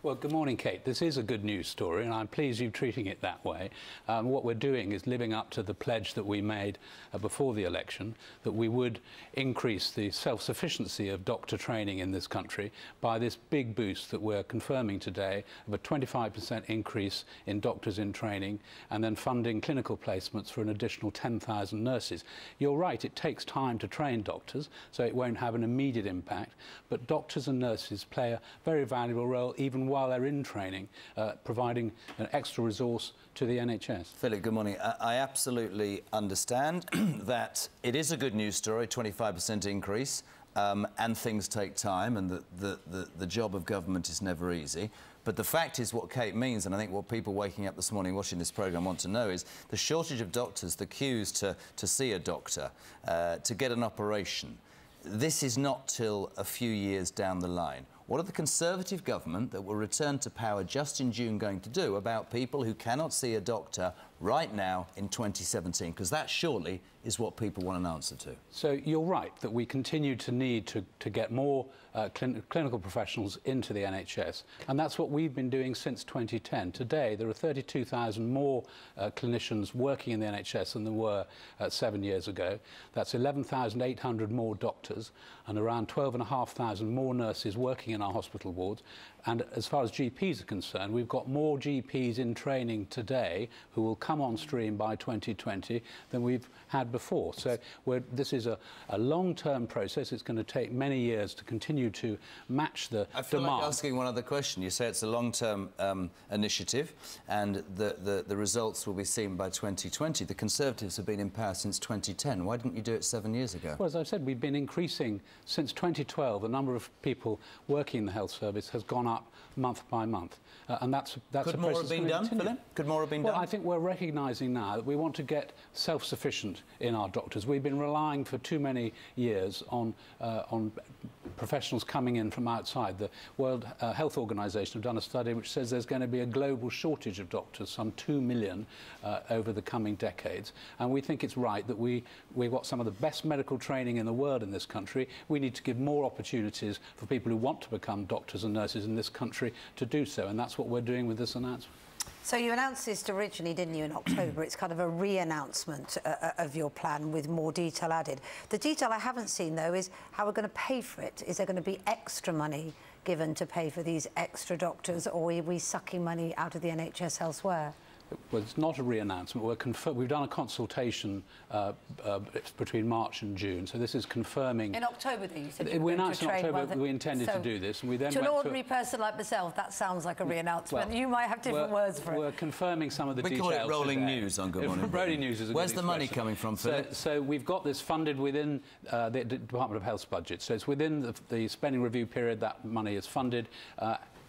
Well, good morning, Kate. This is a good news story, and I'm pleased you're treating it that way. What we're doing is living up to the pledge that we made before the election, that we would increase the self-sufficiency of doctor training in this country by this big boost that we're confirming today of a 25% increase in doctors in training, and then funding clinical placements for an additional 10,000 nurses. You're right, it takes time to train doctors, so it won't have an immediate impact, but doctors and nurses play a very valuable role even while they're in training, providing an extra resource to the NHS. Philip, good morning. I absolutely understand that it is a good news story, 25% increase, and things take time, and the job of government is never easy. But the fact is what Kate means, and I think what people waking up this morning watching this programme want to know, is the shortage of doctors, the queues to see a doctor, to get an operation. This is not till a few years down the line. What are the Conservative government that will return to power just in June going to do about people who cannot see a doctor right now in 2017? Because that surely is what people want an answer to. So you're right that we continue to need to get more clinical professionals into the NHS, and that's what we've been doing since 2010. Today there are 32,000 more clinicians working in the NHS than there were 7 years ago. That's 11,800 more doctors and around 12,500 more nurses working in our hospital wards. And as far as GPs are concerned, we've got more GPs in training today who will come on stream by 2020 than we've had before. So this is a long-term process. It's going to take many years to continue to match the I feel demand. like asking one other question. You say it's a long-term initiative and the results will be seen by 2020. The Conservatives have been in power since 2010. Why didn't you do it 7 years ago? Well, as I've said, we've been increasing since 2012. The number of people working in the health service has gone up month by month, and that's Could more have been done, Philip? Could more have been done? Well, I think we're recognising now that we want to get self-sufficient in our doctors. We've been relying for too many years on professionals coming in from outside. The World Health Organization have done a study which says there's going to be a global shortage of doctors, some 2 million over the coming decades, and we think it's right that we've got some of the best medical training in the world in this country. We need to give more opportunities for people who want to become doctors and nurses in this country to do so, and that's what we're doing with this announcement. So you announced this originally, didn't you, in October? It's kind of a re-announcement of your plan with more detail added. The detail I haven't seen, though, is how we're going to pay for it. Is there going to be extra money given to pay for these extra doctors, or are we sucking money out of the NHS elsewhere? Well, it's not a re-announcement. We've done a consultation between March and June, so this is confirming... In October, then, you said we announced in October we intended to do this, and we then to an ordinary person like myself, that sounds like a re-announcement. Well, you might have different words for it. We're confirming some of the details. We call it rolling news on Good Morning. Rolling news is a good Where's the money coming from, Philip? So we've got this funded within the Department of Health's budget, so it's within the spending review period that money is funded.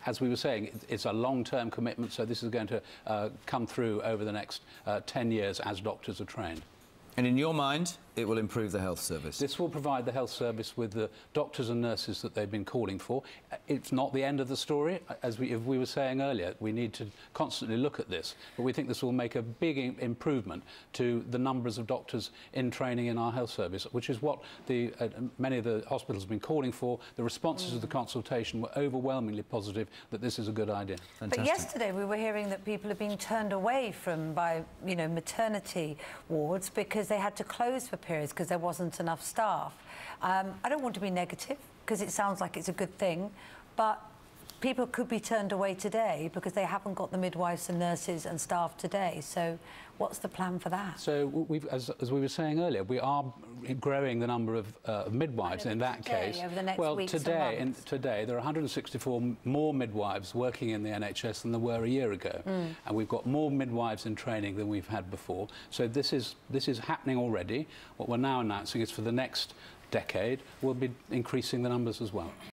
As we were saying, it's a long-term commitment, so this is going to come through over the next 10 years as doctors are trained. And in your mind, it will improve the health service? This will provide the health service with the doctors and nurses that they've been calling for. It's not the end of the story. As we were saying earlier, we need to constantly look at this, but we think this will make a big improvement to the numbers of doctors in training in our health service, which is what many of the hospitals have been calling for. The responses to the consultation were overwhelmingly positive that this is a good idea. Fantastic. But yesterday we were hearing that people have been turned away by maternity wards because they had to close for periods because there wasn't enough staff. I don't want to be negative because it sounds like it's a good thing, but people could be turned away today because they haven't got the midwives and nurses and staff today. So what's the plan for that? So as we were saying earlier, we are growing the number of midwives in that case. Over the next weeks and today there are 164 more midwives working in the NHS than there were a year ago, and we've got more midwives in training than we've had before. So this is happening already. What we're now announcing is for the next decade we'll be increasing the numbers as well.